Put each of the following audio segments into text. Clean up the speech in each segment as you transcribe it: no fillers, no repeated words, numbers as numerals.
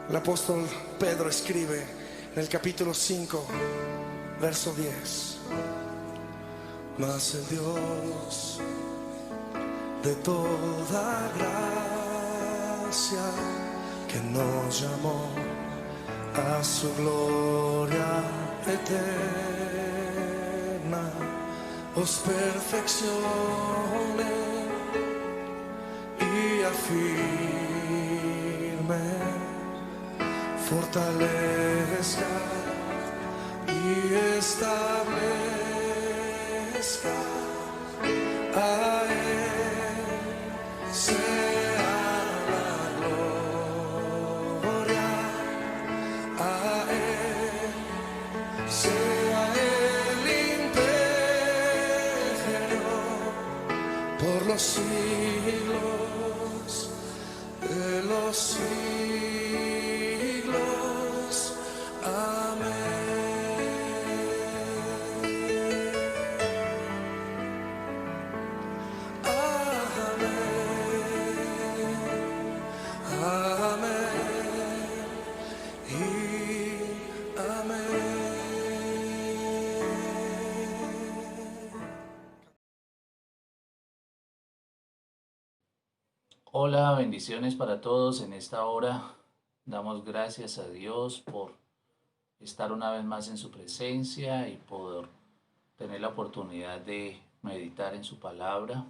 El apóstol Pedro escribe en el capítulo 5, verso 10: Mas el Dios de toda gracia, que nos llamó a su gloria eterna, os perfeccione y afirme, fortalezca y establezca. A Él sea la gloria, a Él sea el imperio por los siglos de los siglos. Amén. Amén. Amén. Y amén. Hola, bendiciones para todos en esta hora. Damos gracias a Dios por estar una vez más en su presencia y por tener la oportunidad de meditar en su palabra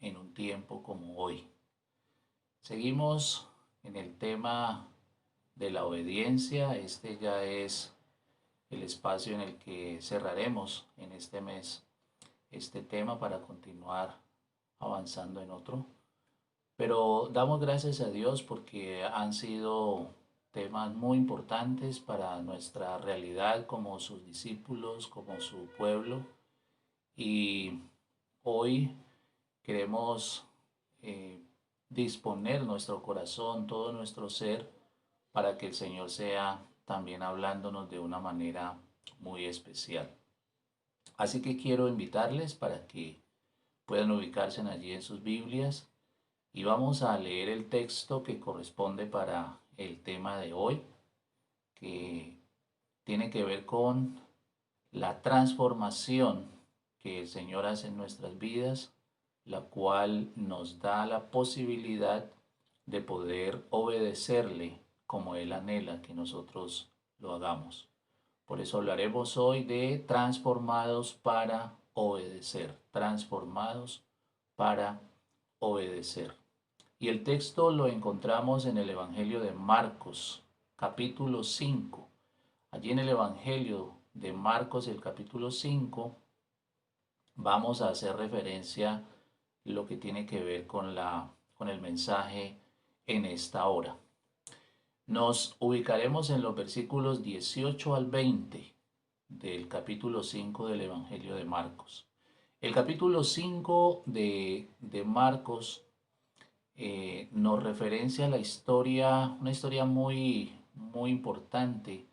en un tiempo como hoy. Seguimos en el tema de la obediencia. Este ya es el espacio en el que cerraremos en este mes este tema para continuar avanzando en otro. Pero damos gracias a Dios porque han sido temas muy importantes para nuestra realidad como sus discípulos, como su pueblo. Y hoy queremos disponer nuestro corazón, todo nuestro ser, para que el Señor sea también hablándonos de una manera muy especial. Así que quiero invitarles para que puedan ubicarse allí en sus Biblias y vamos a leer el texto que corresponde para el tema de hoy, que tiene que ver con la transformación que el Señor hace en nuestras vidas, la cual nos da la posibilidad de poder obedecerle como Él anhela que nosotros lo hagamos. Por eso hablaremos hoy de transformados para obedecer, transformados para obedecer. Y el texto lo encontramos en el Evangelio de Marcos, capítulo 5. Allí en el Evangelio de Marcos, el capítulo 5, vamos a hacer referencia a lo que tiene que ver con el mensaje en esta hora. Nos ubicaremos en los versículos 18 al 20 del capítulo 5 del Evangelio de Marcos. El capítulo 5 de Marcos nos referencia a la historia, una historia muy, muy importante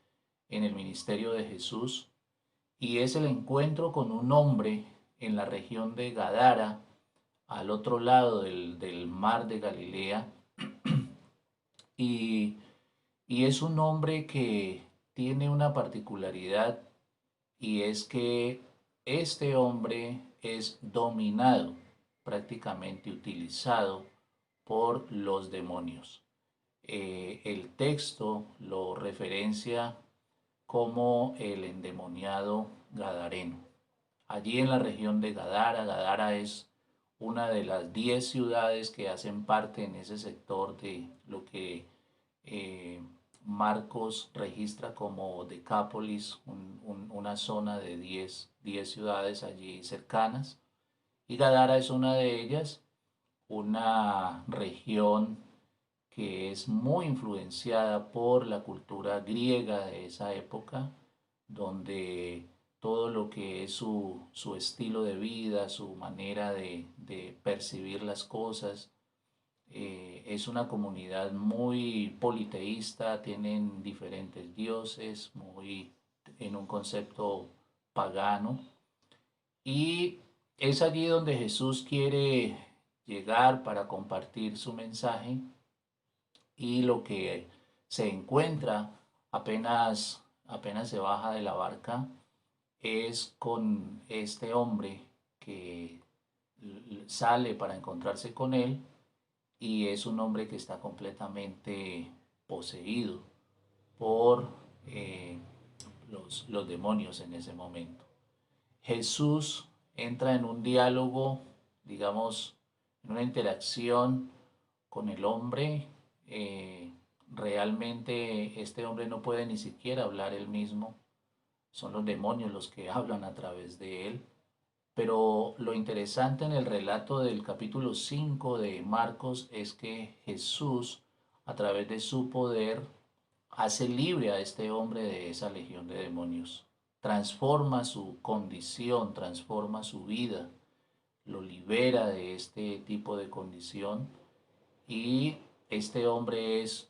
en el ministerio de Jesús, y es el encuentro con un hombre en la región de Gadara, al otro lado del mar de Galilea, y, y es un hombre que tiene una particularidad, y es que este hombre es dominado, prácticamente utilizado por los demonios. El texto lo referencia como el endemoniado gadareno. Allí en la región de Gadara, Gadara es una de las 10 ciudades que hacen parte en ese sector de lo que Marcos registra como Decápolis, una zona de 10 ciudades allí cercanas. Y Gadara es una de ellas, una región que es muy influenciada por la cultura griega de esa época, donde todo lo que es su estilo de vida, su manera de percibir las cosas, es una comunidad muy politeísta, tienen diferentes dioses, muy en un concepto pagano. Y es allí donde Jesús quiere llegar para compartir su mensaje y lo que se encuentra apenas se baja de la barca es con este hombre que sale para encontrarse con él y es un hombre que está completamente poseído por eh, los demonios en ese momento. Jesús entra en un diálogo, digamos, en una interacción con el hombre. eh, Realmente este hombre no puede ni siquiera hablar él mismo, son los demonios los que hablan a través de él. Pero lo interesante en el relato del capítulo 5 de Marcos es que Jesús, a través de su poder, hace libre a este hombre de esa legión de demonios. Transforma su condición, transforma su vida, lo libera de este tipo de condición y este hombre es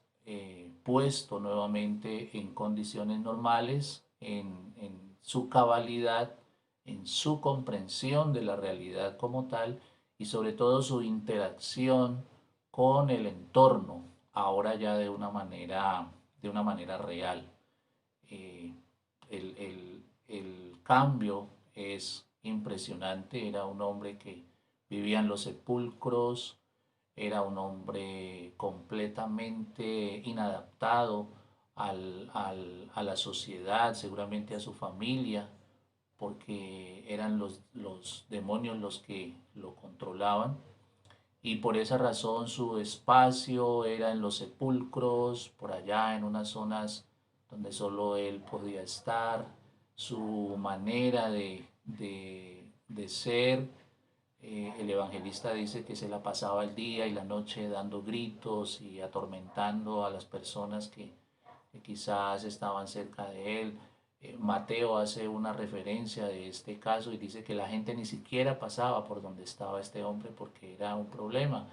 puesto nuevamente en condiciones normales, en su cabalidad, en su comprensión de la realidad como tal y sobre todo su interacción con el entorno, ahora ya de una manera real. Eh, el cambio es impresionante, era un hombre que vivía en los sepulcros, era un hombre completamente inadaptado a la sociedad, seguramente a su familia, porque eran los demonios los que lo controlaban. Y por esa razón su espacio era en los sepulcros, por allá en unas zonas donde solo él podía estar. Su manera de ser, el evangelista dice que se la pasaba el día y la noche dando gritos y atormentando a las personas que quizás estaban cerca de él. Mateo hace una referencia de este caso y dice que la gente ni siquiera pasaba por donde estaba este hombre porque era un problema.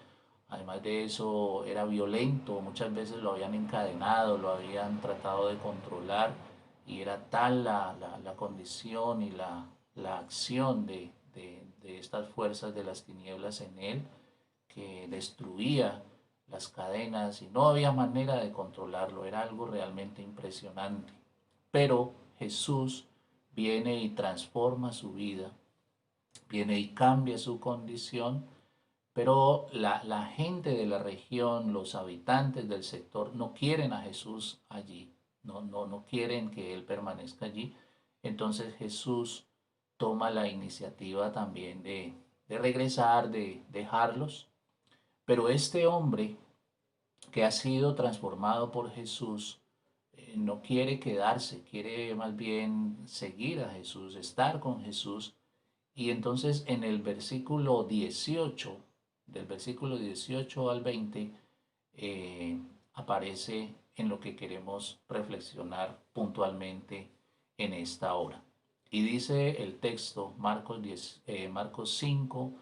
Además de eso, era violento, muchas veces lo habían encadenado, lo habían tratado de controlar y era tal la condición y la acción de estas fuerzas de las tinieblas en él que destruía las cadenas y no había manera de controlarlo, era algo realmente impresionante. Pero Jesús viene y transforma su vida, viene y cambia su condición, pero la gente de la región, los habitantes del sector, no quieren a Jesús allí, no quieren que Él permanezca allí. Entonces Jesús toma la iniciativa también de regresar, de dejarlos. Pero este hombre que ha sido transformado por Jesús, no quiere quedarse, quiere más bien seguir a Jesús, estar con Jesús. Y entonces en el versículo 18, del versículo 18 al 20, aparece en lo que queremos reflexionar puntualmente en esta hora. Y dice el texto, Marcos 5,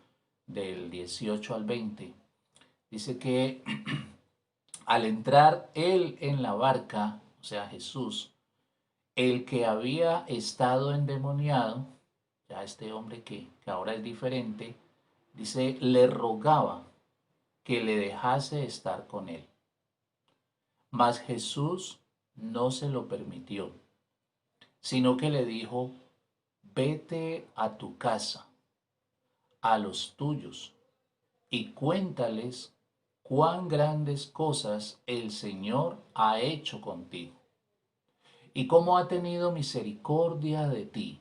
del 18 al 20, dice que al entrar él en la barca, o sea, Jesús, el que había estado endemoniado, ya este hombre que ahora es diferente, dice, le rogaba que le dejase estar con él. Mas Jesús no se lo permitió, sino que le dijo, vete a tu casa, a los tuyos, y cuéntales cuán grandes cosas el Señor ha hecho contigo y cómo ha tenido misericordia de ti.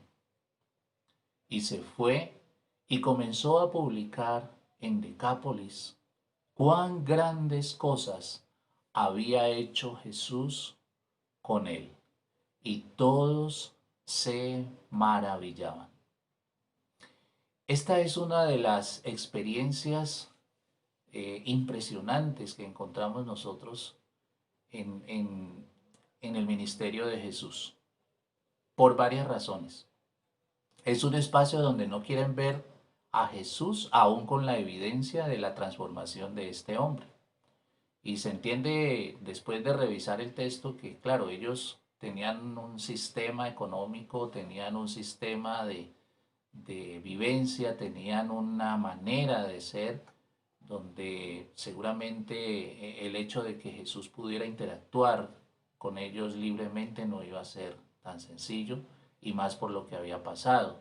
Y se fue y comenzó a publicar en Decápolis cuán grandes cosas había hecho Jesús con él. Y todos se maravillaban. Esta es una de las experiencias impresionantes que encontramos nosotros en el ministerio de Jesús, por varias razones. Es un espacio donde no quieren ver a Jesús aún con la evidencia de la transformación de este hombre. Y se entiende después de revisar el texto que, claro, ellos tenían un sistema económico, tenían un sistema de vivencia, tenían una manera de ser donde seguramente el hecho de que Jesús pudiera interactuar con ellos libremente no iba a ser tan sencillo, y más por lo que había pasado.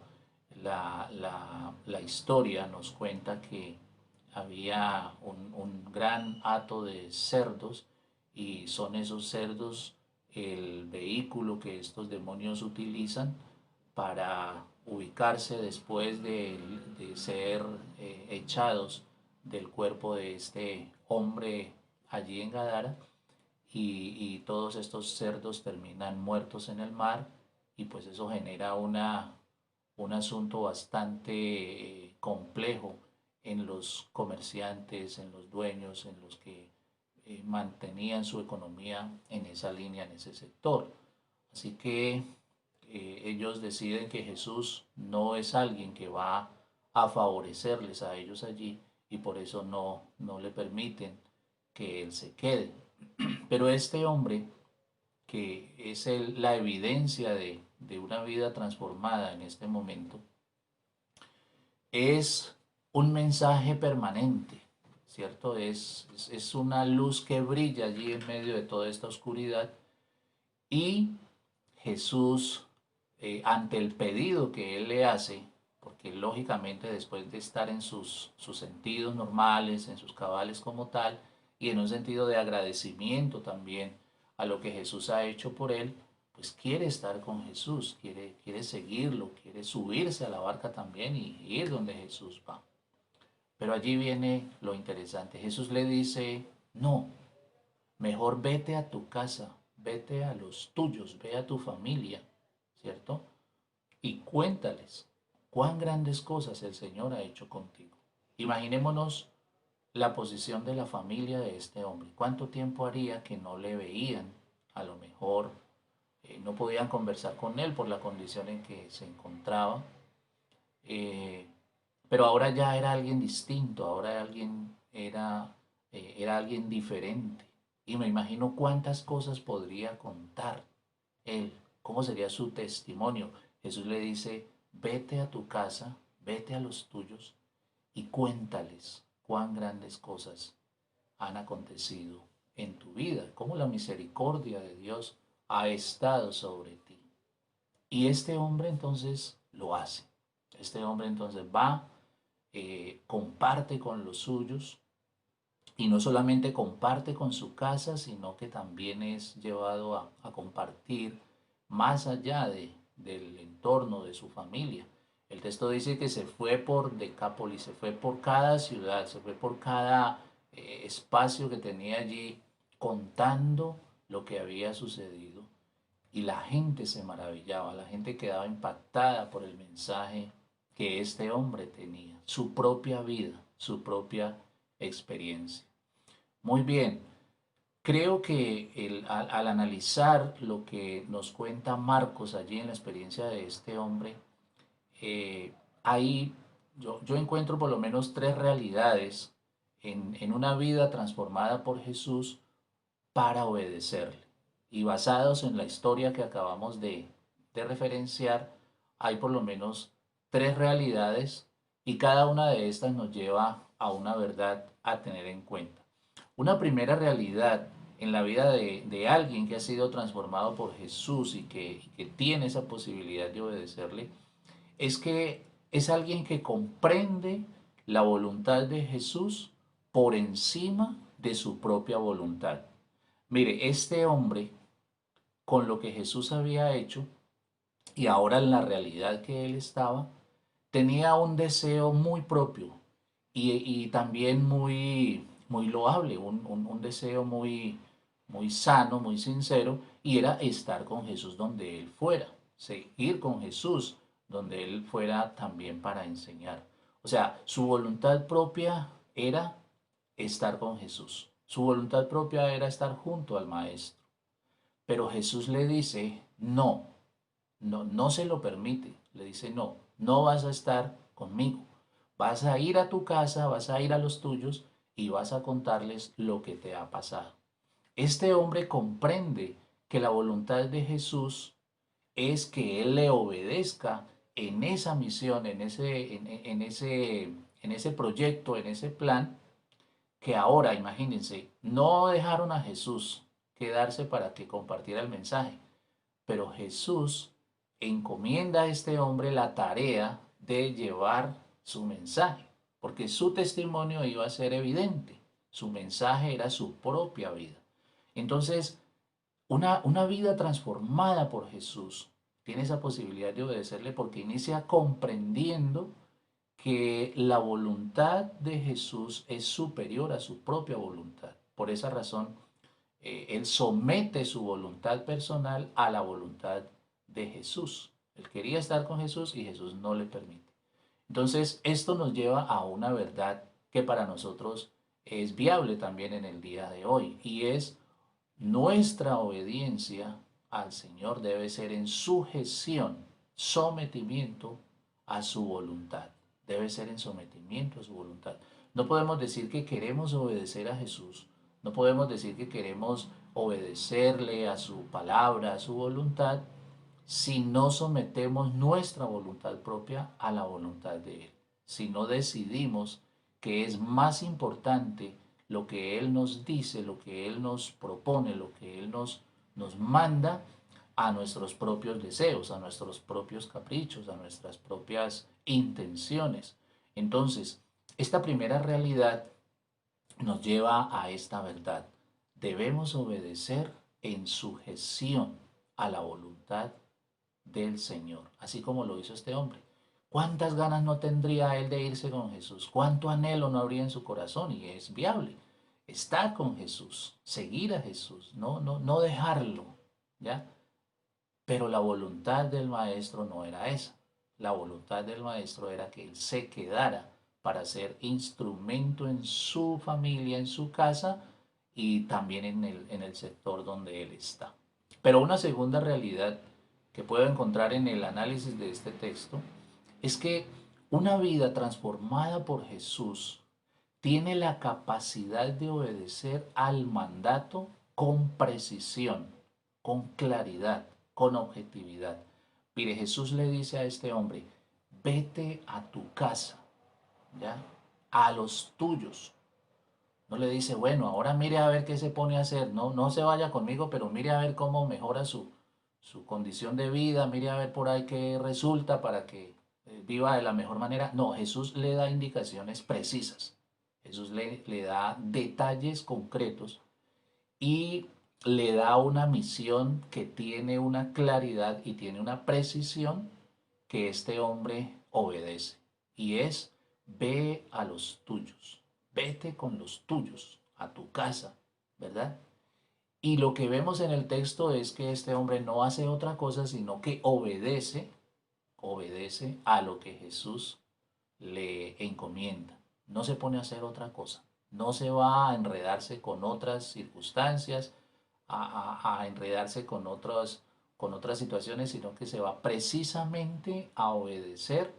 La historia nos cuenta que había un gran hato de cerdos, y son esos cerdos el vehículo que estos demonios utilizan para ubicarse después de ser echados del cuerpo de este hombre allí en Gadara, y todos estos cerdos terminan muertos en el mar, y pues eso genera un asunto bastante complejo en los comerciantes, en los dueños, en los que mantenían su economía en esa línea, en ese sector. Así que ellos deciden que Jesús no es alguien que va a favorecerles a ellos allí, y por eso no le permiten que él se quede. Pero este hombre, que es la evidencia de una vida transformada en este momento, es un mensaje permanente, ¿cierto? Es una luz que brilla allí en medio de toda esta oscuridad, y Jesús, ante el pedido que él le hace, porque lógicamente después de estar en sus sentidos normales, en sus cabales como tal, y en un sentido de agradecimiento también a lo que Jesús ha hecho por él, pues quiere estar con Jesús, quiere seguirlo, quiere subirse a la barca también y ir donde Jesús va. Pero allí viene lo interesante. Jesús le dice, no, mejor vete a tu casa, vete a los tuyos, ve a tu familia, ¿cierto? Y cuéntales cuán grandes cosas el Señor ha hecho contigo. Imaginémonos la posición de la familia de este hombre. ¿Cuánto tiempo haría que no le veían? A lo mejor no podían conversar con él por la condición en que se encontraba. Eh, pero ahora ya era alguien distinto, ahora era alguien diferente. Y me imagino cuántas cosas podría contar él, cómo sería su testimonio. Jesús le dice, vete a tu casa, vete a los tuyos y cuéntales cuán grandes cosas han acontecido en tu vida, cómo la misericordia de Dios ha estado sobre ti. Y este hombre entonces lo hace. Este hombre entonces va, comparte con los suyos, y no solamente comparte con su casa, sino que también es llevado a compartir más allá del entorno de su familia. El texto dice que se fue por Decápolis, se fue por cada ciudad, se fue por cada espacio que tenía allí, contando lo que había sucedido. Y la gente se maravillaba, la gente quedaba impactada por el mensaje que este hombre tenía, su propia vida, su propia experiencia. Muy bien, creo que al analizar lo que nos cuenta Marcos allí en la experiencia de este hombre, ahí yo encuentro por lo menos tres realidades en una vida transformada por Jesús para obedecerle. Y basados en la historia que acabamos de referenciar, hay por lo menos tres realidades, y cada una de estas nos lleva a una verdad a tener en cuenta. Una primera realidad en la vida de alguien que ha sido transformado por Jesús y que tiene esa posibilidad de obedecerle, es que es alguien que comprende la voluntad de Jesús por encima de su propia voluntad. Mire, este hombre, con lo que Jesús había hecho y ahora en la realidad que él estaba, tenía un deseo muy propio y también muy loable, un deseo muy sano, muy sincero, y era estar con Jesús donde él fuera, seguir con Jesús donde él fuera también para enseñar. O sea, su voluntad propia era estar con Jesús. Su voluntad propia era estar junto al Maestro. Pero Jesús le dice, no, no se lo permite. Le dice, no, no vas a estar conmigo. Vas a ir a tu casa, vas a ir a los tuyos y vas a contarles lo que te ha pasado. Este hombre comprende que la voluntad de Jesús es que él le obedezca en esa misión, en ese proyecto, en ese plan, que ahora, imagínense, no dejaron a Jesús quedarse para que compartiera el mensaje, pero Jesús encomienda a este hombre la tarea de llevar su mensaje, porque su testimonio iba a ser evidente, su mensaje era su propia vida. Entonces, una vida transformada por Jesús tiene esa posibilidad de obedecerle porque inicia comprendiendo que la voluntad de Jesús es superior a su propia voluntad. Por esa razón, él somete su voluntad personal a la voluntad de Jesús. Él quería estar con Jesús y Jesús no le permite. Entonces, esto nos lleva a una verdad que para nosotros es viable también en el día de hoy, y es nuestra obediencia al Señor debe ser en sujeción, sometimiento a su voluntad. Debe ser en sometimiento a su voluntad. No podemos decir que queremos obedecer a Jesús. No podemos decir que queremos obedecerle a su palabra, a su voluntad, si no sometemos nuestra voluntad propia a la voluntad de Él. Si no decidimos que es más importante lo que Él nos dice, lo que Él nos propone, lo que Él nos manda, a nuestros propios deseos, a nuestros propios caprichos, a nuestras propias intenciones. Entonces, esta primera realidad nos lleva a esta verdad. Debemos obedecer en sujeción a la voluntad del Señor, así como lo hizo este hombre. ¿Cuántas ganas no tendría él de irse con Jesús? ¿Cuánto anhelo no habría en su corazón? Y es viable estar con Jesús, seguir a Jesús, no dejarlo, ¿ya? Pero la voluntad del maestro no era esa. La voluntad del maestro era que él se quedara para ser instrumento en su familia, en su casa y también en el sector donde él está. Pero una segunda realidad que puedo encontrar en el análisis de este texto es que una vida transformada por Jesús tiene la capacidad de obedecer al mandato con precisión, con claridad, con objetividad. Mire, Jesús le dice a este hombre, vete a tu casa, ¿ya? A los tuyos. No le dice, bueno, ahora mire a ver qué se pone a hacer. No se vaya conmigo, pero mire a ver cómo mejora su condición de vida, mire a ver por ahí qué resulta para que viva de la mejor manera. No, Jesús le da indicaciones precisas. Jesús le da detalles concretos y le da una misión que tiene una claridad y tiene una precisión que este hombre obedece. Y es, ve a los tuyos, vete con los tuyos a tu casa, ¿verdad? Y lo que vemos en el texto es que este hombre no hace otra cosa, sino que obedece a lo que Jesús le encomienda. No se pone a hacer otra cosa. No se va a enredarse con otras circunstancias, a enredarse con otras situaciones, sino que se va precisamente a obedecer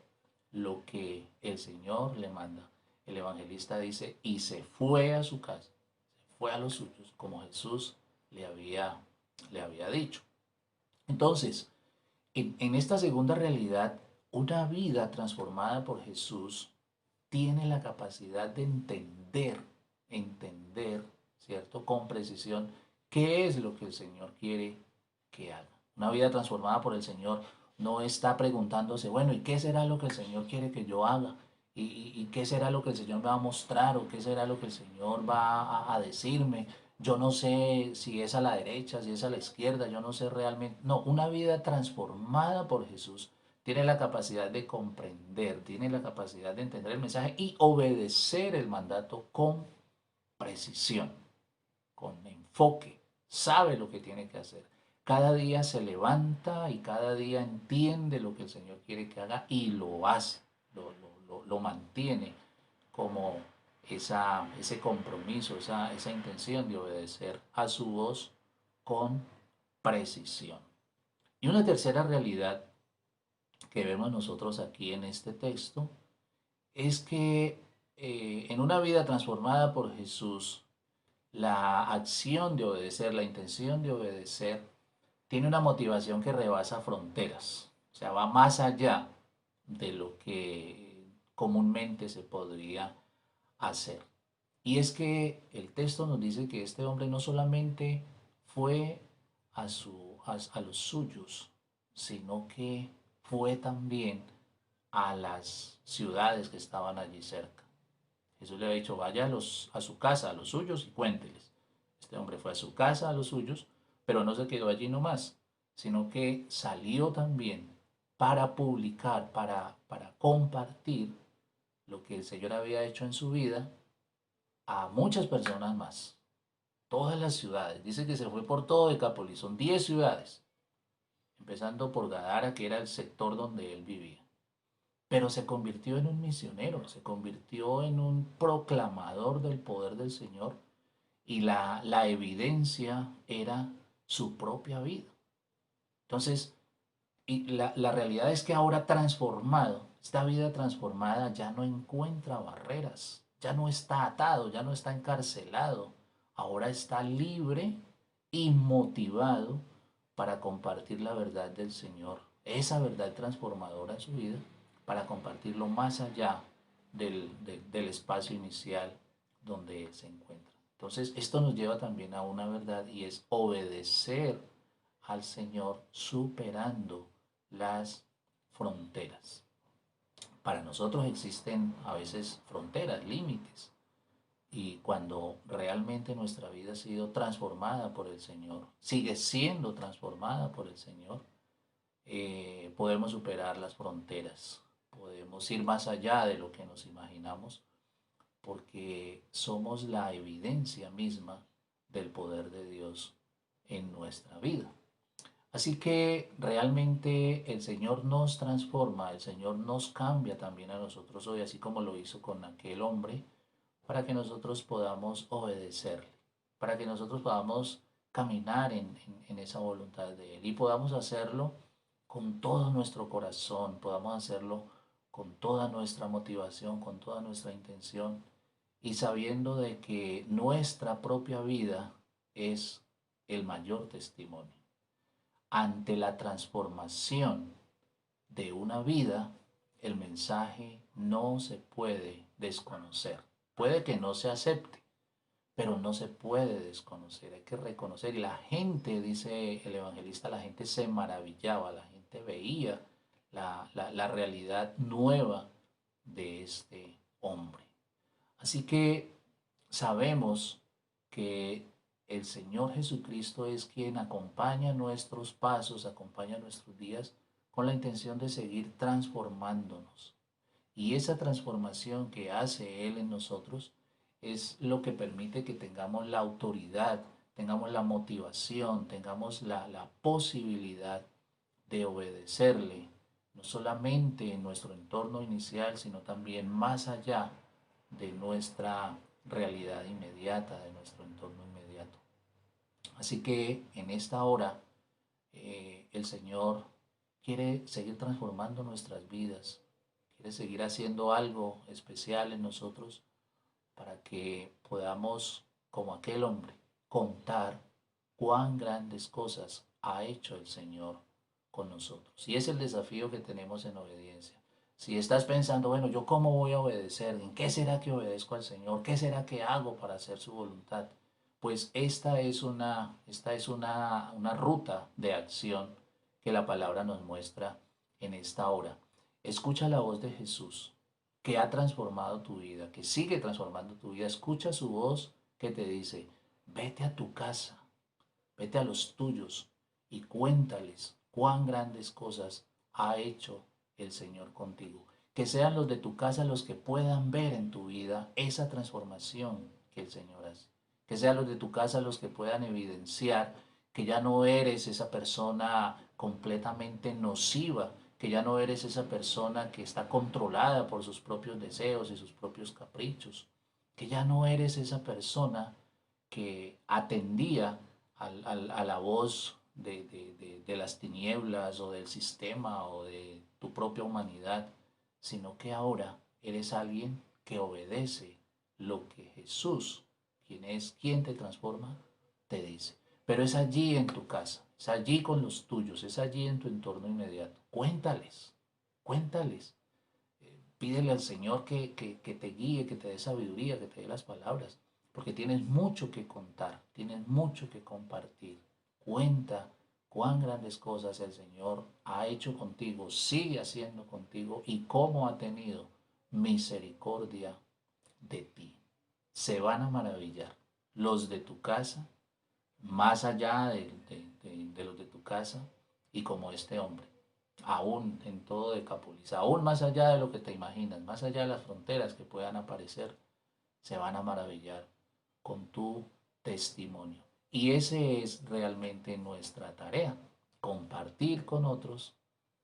lo que el Señor le manda. El evangelista dice, y se fue a su casa, se fue a los suyos, como Jesús le había dicho. Entonces, en esta segunda realidad, una vida transformada por Jesús tiene la capacidad de entender, ¿cierto? Con precisión, qué es lo que el Señor quiere que haga. Una vida transformada por el Señor no está preguntándose, bueno, ¿y qué será lo que el Señor quiere que yo haga? ¿Y qué será lo que el Señor me va a mostrar? ¿O qué será lo que el Señor va a decirme? Yo no sé si es a la derecha, si es a la izquierda, yo no sé realmente. No, una vida transformada por Jesús tiene la capacidad de comprender, tiene la capacidad de entender el mensaje y obedecer el mandato con precisión, con enfoque, sabe lo que tiene que hacer. Cada día se levanta y cada día entiende lo que el Señor quiere que haga y lo hace, lo mantiene como ese compromiso, esa intención de obedecer a su voz con precisión. Y una tercera realidad que vemos nosotros aquí en este texto es que en una vida transformada por Jesús, la acción de obedecer, la intención de obedecer, tiene una motivación que rebasa fronteras, o sea, va más allá de lo que comúnmente se podría hacer. Y es que el texto nos dice que este hombre no solamente fue a los suyos, sino que fue también a las ciudades que estaban allí cerca. Jesús le había dicho, vaya a su casa, a los suyos y cuénteles. Este hombre fue a su casa, a los suyos, pero no se quedó allí nomás, sino que salió también para publicar, para compartir lo que el Señor había hecho en su vida a muchas personas más. Todas las ciudades. Dice que se fue por todo Decápolis. Son 10 ciudades. Empezando por Gadara, que era el sector donde él vivía. Pero se convirtió en un misionero, se convirtió en un proclamador del poder del Señor y la evidencia era su propia vida. Entonces, y la realidad es que ahora transformado, esta vida transformada ya no encuentra barreras, ya no está atado, ya no está encarcelado, ahora está libre y motivado para compartir la verdad del Señor, esa verdad transformadora en su vida, para compartirlo más allá del espacio inicial donde Él se encuentra. Entonces, esto nos lleva también a una verdad y es obedecer al Señor superando las fronteras. Para nosotros existen a veces fronteras, límites, y cuando realmente nuestra vida ha sido transformada por el Señor, sigue siendo transformada por el Señor, podemos superar las fronteras, podemos ir más allá de lo que nos imaginamos, porque somos la evidencia misma del poder de Dios en nuestra vida. Así que realmente el Señor nos transforma, el Señor nos cambia también a nosotros hoy, así como lo hizo con aquel hombre, para que nosotros podamos obedecerle, para que nosotros podamos caminar en esa voluntad de Él y podamos hacerlo con todo nuestro corazón, podamos hacerlo con toda nuestra motivación, con toda nuestra intención y sabiendo de que nuestra propia vida es el mayor testimonio. Ante la transformación de una vida, el mensaje no se puede desconocer. Puede que no se acepte, pero no se puede desconocer. Hay que reconocer. Y la gente, dice el evangelista, la gente se maravillaba, la gente veía la realidad nueva de este hombre. Así que sabemos que el Señor Jesucristo es quien acompaña nuestros pasos, acompaña nuestros días con la intención de seguir transformándonos. Y esa transformación que hace Él en nosotros es lo que permite que tengamos la autoridad, tengamos la motivación, tengamos la posibilidad de obedecerle, no solamente en nuestro entorno inicial, sino también más allá de nuestra realidad inmediata, de nuestro entorno inmediato. Así que en esta hora el Señor quiere seguir transformando nuestras vidas, quiere seguir haciendo algo especial en nosotros para que podamos, como aquel hombre, contar cuán grandes cosas ha hecho el Señor con nosotros. Y es el desafío que tenemos en obediencia. Si estás pensando, bueno, ¿yo cómo voy a obedecer? ¿En qué será que obedezco al Señor? ¿Qué será que hago para hacer su voluntad? Pues esta es una ruta de acción que la palabra nos muestra en esta hora. Escucha la voz de Jesús, que ha transformado tu vida, que sigue transformando tu vida. Escucha su voz que te dice, vete a tu casa, vete a los tuyos y cuéntales cuán grandes cosas ha hecho el Señor contigo. Que sean los de tu casa los que puedan ver en tu vida esa transformación que el Señor hace. Que sean los de tu casa los que puedan evidenciar que ya no eres esa persona completamente nociva, que ya no eres esa persona que está controlada por sus propios deseos y sus propios caprichos, que ya no eres esa persona que atendía a la voz de las tinieblas o del sistema o de tu propia humanidad, sino que ahora eres alguien que obedece lo que Jesús, quien es quien te transforma, te dice. Pero es allí en tu casa, es allí con los tuyos, es allí en tu entorno inmediato. Cuéntales, cuéntales. Pídele al Señor que te guíe, que te dé sabiduría, que te dé las palabras, porque tienes mucho que contar, tienes mucho que compartir. Cuenta cuán grandes cosas el Señor ha hecho contigo, sigue haciendo contigo y cómo ha tenido misericordia de ti. Se van a maravillar los de tu casa, más allá de los de tu casa, y como este hombre, aún en todo Decápolis, aún más allá de lo que te imaginas, más allá de las fronteras que puedan aparecer, se van a maravillar con tu testimonio. Y ese es realmente nuestra tarea, compartir con otros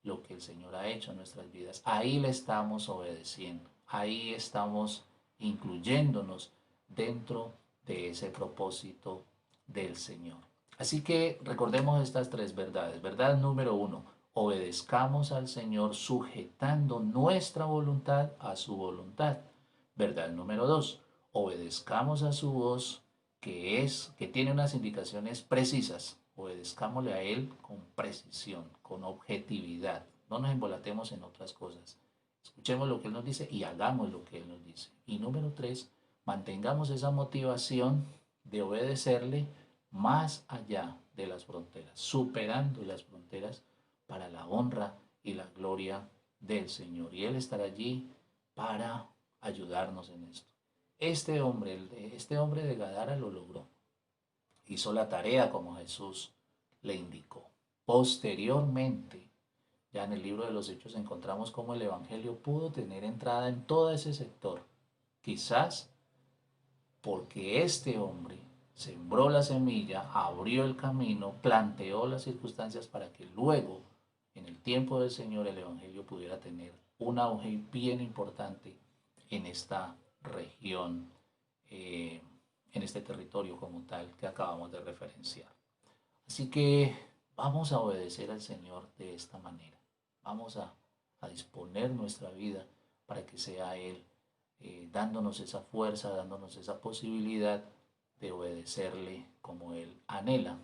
lo que el Señor ha hecho en nuestras vidas. Ahí le estamos obedeciendo, ahí estamos incluyéndonos dentro de ese propósito del Señor. Así que recordemos estas tres verdades. Verdad número uno, obedezcamos al Señor sujetando nuestra voluntad a su voluntad. Verdad número dos, obedezcamos a su voz que tiene unas indicaciones precisas. Obedezcámosle a Él con precisión, con objetividad. No nos embolatemos en otras cosas. Escuchemos lo que Él nos dice y hagamos lo que Él nos dice. Y número tres, mantengamos esa motivación de obedecerle más allá de las fronteras, superando las fronteras para la honra y la gloria del Señor. Y Él estará allí para ayudarnos en esto. Este hombre de Gadara lo logró. Hizo la tarea como Jesús le indicó. Posteriormente, ya en el libro de los Hechos encontramos cómo el Evangelio pudo tener entrada en todo ese sector. Quizás porque este hombre sembró la semilla, abrió el camino, planteó las circunstancias para que luego, en el tiempo del Señor, el Evangelio pudiera tener un auge bien importante en esta región, en este territorio como tal que acabamos de referenciar. Así que vamos a obedecer al Señor de esta manera. Vamos a disponer nuestra vida para que sea Él dándonos esa fuerza, dándonos esa posibilidad de obedecerle como Él anhela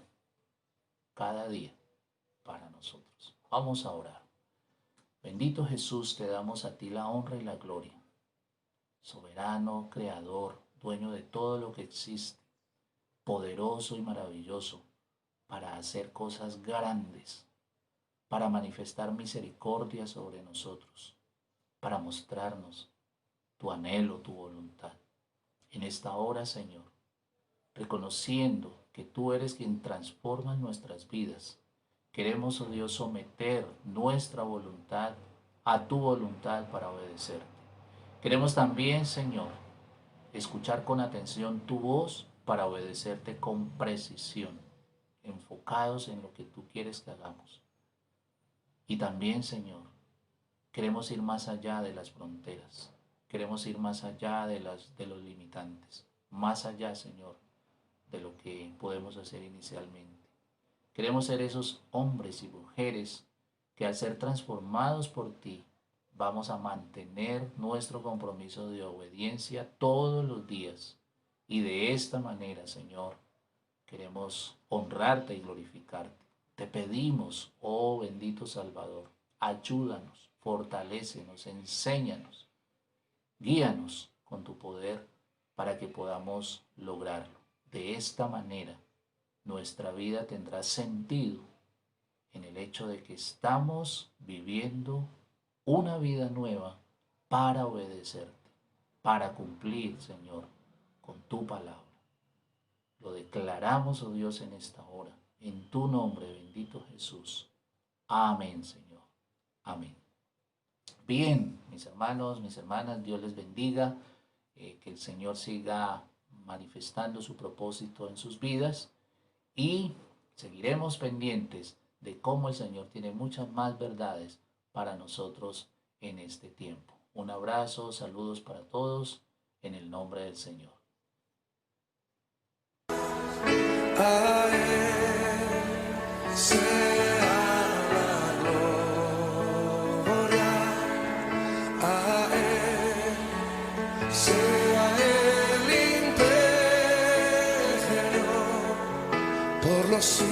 cada día para nosotros. Vamos a orar. Bendito Jesús, te damos a ti la honra y la gloria. Soberano, creador, dueño de todo lo que existe, poderoso y maravilloso para hacer cosas grandes, para manifestar misericordia sobre nosotros, para mostrarnos tu anhelo, tu voluntad. En esta hora, Señor, reconociendo que tú eres quien transforma nuestras vidas, queremos, oh Dios, someter nuestra voluntad a tu voluntad para obedecerte. Queremos también, Señor, escuchar con atención tu voz para obedecerte con precisión, enfocados en lo que tú quieres que hagamos. Y también, Señor, queremos ir más allá de las fronteras, queremos ir más allá de los limitantes, más allá, Señor, de lo que podemos hacer inicialmente. Queremos ser esos hombres y mujeres que al ser transformados por ti, vamos a mantener nuestro compromiso de obediencia todos los días. Y de esta manera, Señor, queremos honrarte y glorificarte. Te pedimos, oh bendito Salvador, ayúdanos, fortalécenos, enséñanos, guíanos con tu poder para que podamos lograrlo. De esta manera, nuestra vida tendrá sentido en el hecho de que estamos viviendo una vida nueva para obedecerte, para cumplir, Señor, con tu palabra. Lo declaramos, oh Dios, en esta hora, en tu nombre, bendito Jesús. Amén, Señor. Amén. Bien, mis hermanos, mis hermanas, Dios les bendiga, que el Señor siga manifestando su propósito en sus vidas y seguiremos pendientes de cómo el Señor tiene muchas más verdades para nosotros en este tiempo. Un abrazo, saludos para todos en el nombre del Señor. A Él sea la gloria, a Él sea el imperio por los siglos.